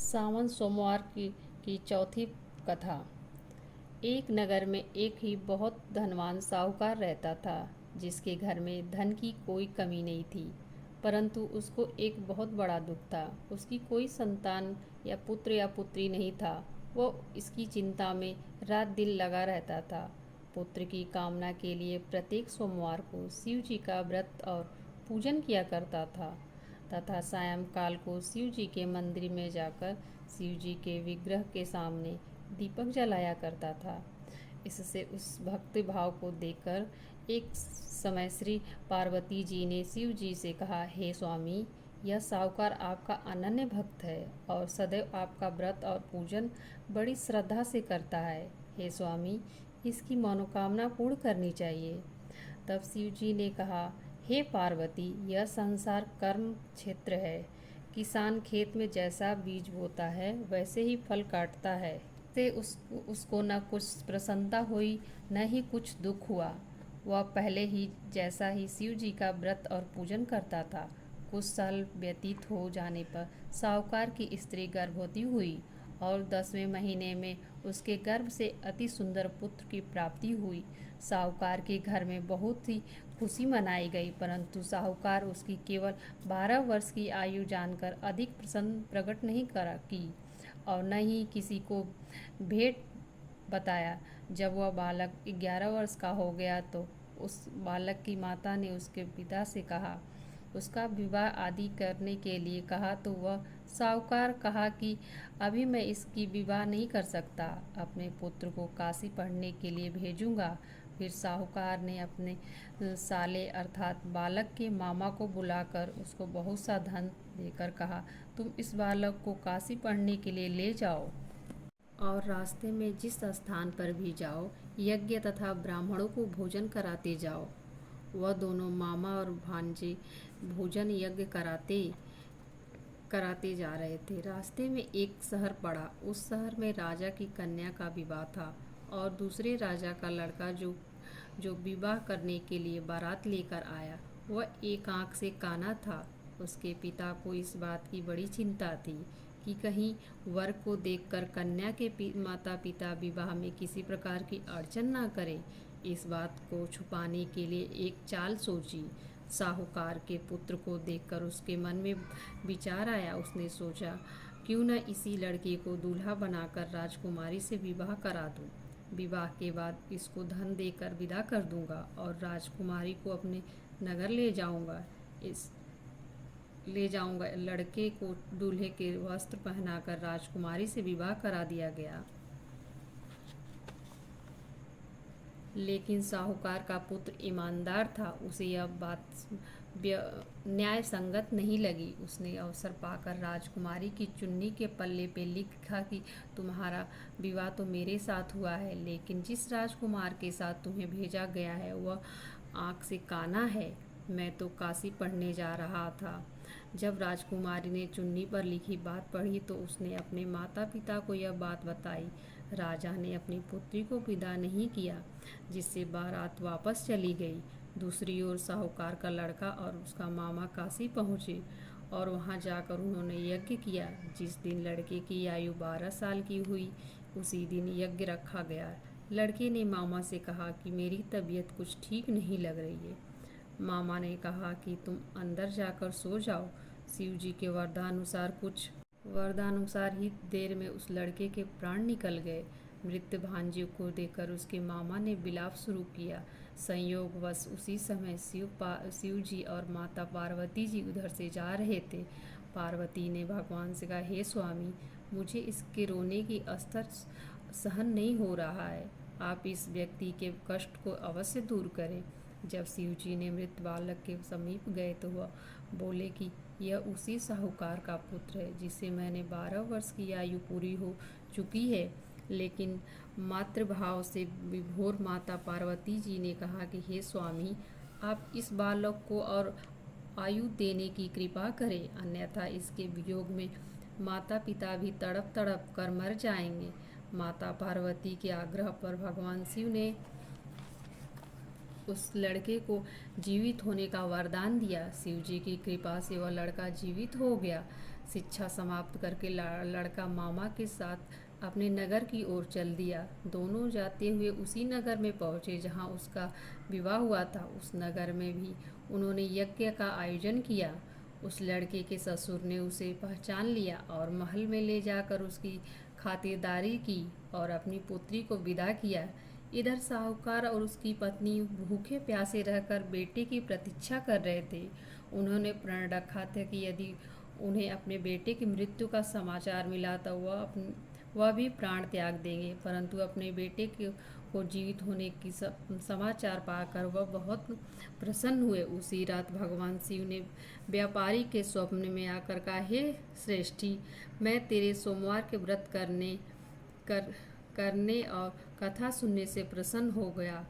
सावन सोमवार की चौथी कथा। एक नगर में एक ही बहुत धनवान साहूकार रहता था, जिसके घर में धन की कोई कमी नहीं थी। परंतु उसको एक बहुत बड़ा दुख था। उसकी कोई संतान या पुत्र या पुत्री नहीं था। वो इसकी चिंता में रात दिन लगा रहता था। पुत्र की कामना के लिए प्रत्येक सोमवार को शिव जी का व्रत और पूजन किया करता था तथा सायंकाल को शिव जी के मंदिर में जाकर शिव जी के विग्रह के सामने दीपक जलाया करता था। इससे उस भक्ति भाव को देखकर एक समय श्री पार्वती जी ने शिव जी से कहा, हे स्वामी, यह साहूकार आपका अनन्य भक्त है और सदैव आपका व्रत और पूजन बड़ी श्रद्धा से करता है। हे स्वामी, इसकी मनोकामना पूर्ण करनी चाहिए। तब शिव जी ने कहा, हे पार्वती, यह संसार कर्म क्षेत्र है। किसान खेत में जैसा बीज बोता है वैसे ही फल काटता है। से उसको न कुछ प्रसन्नता हुई न ही कुछ दुख हुआ। वह पहले ही जैसा ही शिव जी का व्रत और पूजन करता था। कुछ साल व्यतीत हो जाने पर साहूकार की स्त्री गर्भवती हुई और 10वें महीने में उसके गर्भ से अति सुंदर पुत्र की प्राप्ति हुई। साहूकार के घर में बहुत ही खुशी मनाई गई, परंतु साहूकार उसकी केवल 12 वर्ष की आयु जानकर अधिक प्रसन्न प्रकट नहीं करा की और न ही किसी को भेंट बताया। जब वह बालक 11 वर्ष का हो गया तो उस बालक की माता ने उसके पिता से कहा, उसका विवाह आदि करने के लिए कहा तो वह साहूकार कहा कि अभी मैं इसकी विवाह नहीं कर सकता, अपने पुत्र को काशी पढ़ने के लिए भेजूंगा। फिर साहूकार ने अपने साले अर्थात बालक के मामा को बुलाकर उसको बहुत सा धन देकर कहा, तुम इस बालक को काशी पढ़ने के लिए ले जाओ और रास्ते में जिस स्थान पर भी जाओ यज्ञ तथा ब्राह्मणों को भोजन कराते जाओ। वह दोनों मामा और भांजे भोजन यज्ञ कराते कराते जा रहे थे। रास्ते में एक शहर पड़ा। उस शहर में राजा की कन्या का विवाह था और दूसरे राजा का लड़का जो जो विवाह करने के लिए बारात लेकर आया वह एक आंख से काना था। उसके पिता को इस बात की बड़ी चिंता थी कि कहीं वर को देखकर कन्या के माता पिता विवाह में किसी प्रकार की अड़चन ना करें। इस बात को छुपाने के लिए एक चाल सोची। साहूकार के पुत्र को देखकर उसके मन में विचार आया। उसने सोचा, क्यों न इसी लड़के को दूल्हा बनाकर राजकुमारी से विवाह करा दूं। विवाह के बाद इसको धन देकर विदा कर दूंगा और राजकुमारी को अपने नगर ले जाऊंगा। लड़के को दूल्हे के वस्त्र पहनाकर राजकुमारी से विवाह करा दिया गया। लेकिन साहूकार का पुत्र ईमानदार था। उसे यह बात न्याय संगत नहीं लगी। उसने अवसर पाकर राजकुमारी की चुन्नी के पल्ले पे लिखा कि तुम्हारा विवाह तो मेरे साथ हुआ है, लेकिन जिस राजकुमार के साथ तुम्हें भेजा गया है वह आँख से काना है। मैं तो काशी पढ़ने जा रहा था। जब राजकुमारी ने चुन्नी पर लिखी बात पढ़ी तो उसने अपने माता पिता को यह बात बताई। राजा ने अपनी पुत्री को विदा नहीं किया, जिससे बारात वापस चली गई। दूसरी ओर साहूकार का लड़का और उसका मामा काशी पहुँचे और वहां जाकर उन्होंने यज्ञ किया। जिस दिन लड़के की आयु 12 साल की हुई उसी दिन यज्ञ रखा गया। लड़के ने मामा से कहा कि मेरी तबीयत कुछ ठीक नहीं लग रही है। मामा ने कहा कि तुम अंदर जाकर सो जाओ। शिव जी के वरदानुसार ही देर में उस लड़के के प्राण निकल गए। मृत भांजे को देखकर उसके मामा ने विलाप शुरू किया। संयोगवश उसी समय शिव जी और माता पार्वती जी उधर से जा रहे थे। पार्वती ने भगवान से कहा, हे स्वामी, मुझे इसके रोने की स्तर सहन नहीं हो रहा है। आप इस व्यक्ति के कष्ट को अवश्य दूर करें। जब शिव जी ने मृत बालक के समीप गए तो वह बोले कि यह उसी साहूकार का पुत्र है जिसे मैंने 12 वर्ष की आयु पूरी हो चुकी है। लेकिन मातृभाव से विभोर माता पार्वती जी ने कहा कि हे स्वामी, आप इस बालक को और आयु देने की कृपा करें, अन्यथा इसके वियोग में माता पिता भी तड़प तड़प कर मर जाएंगे। माता पार्वती के आग्रह पर भगवान शिव ने उस लड़के को जीवित होने का वरदान दिया। शिव जी की कृपा से वह लड़का जीवित हो गया। शिक्षा समाप्त करके लड़का मामा के साथ अपने नगर की ओर चल दिया। दोनों जाते हुए उसी नगर में पहुँचे जहाँ उसका विवाह हुआ था। उस नगर में भी उन्होंने यज्ञ का आयोजन किया। उस लड़के के ससुर ने उसे पहचान लिया और महल में ले जाकर उसकी खातिरदारी की और अपनी पुत्री को विदा किया। इधर साहूकार और उसकी पत्नी भूखे प्यासे रहकर बेटे की प्रतीक्षा कर रहे थे। उन्होंने प्रण रखा था कि यदि उन्हें अपने बेटे की मृत्यु का समाचार मिला तो वह भी प्राण त्याग देंगे, परंतु अपने बेटे को जीवित होने की समाचार पाकर वह बहुत प्रसन्न हुए। उसी रात भगवान शिव ने व्यापारी के स्वप्न में आकर कहा, हे श्रेष्ठी, मैं तेरे सोमवार के व्रत करने और कथा सुनने से प्रसन्न हो गया।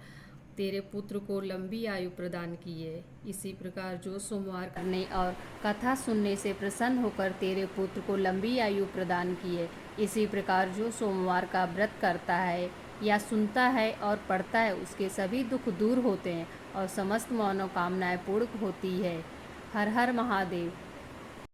तेरे पुत्र को लंबी आयु प्रदान की है। इसी प्रकार जो सोमवार करने और कथा सुनने से प्रसन्न होकर तेरे पुत्र को लंबी आयु प्रदान की है, इसी प्रकार जो सोमवार का व्रत करता है या सुनता है और पढ़ता है, उसके सभी दुख दूर होते हैं और समस्त मनोकामनाएं पूर्ण होती है। हर हर महादेव।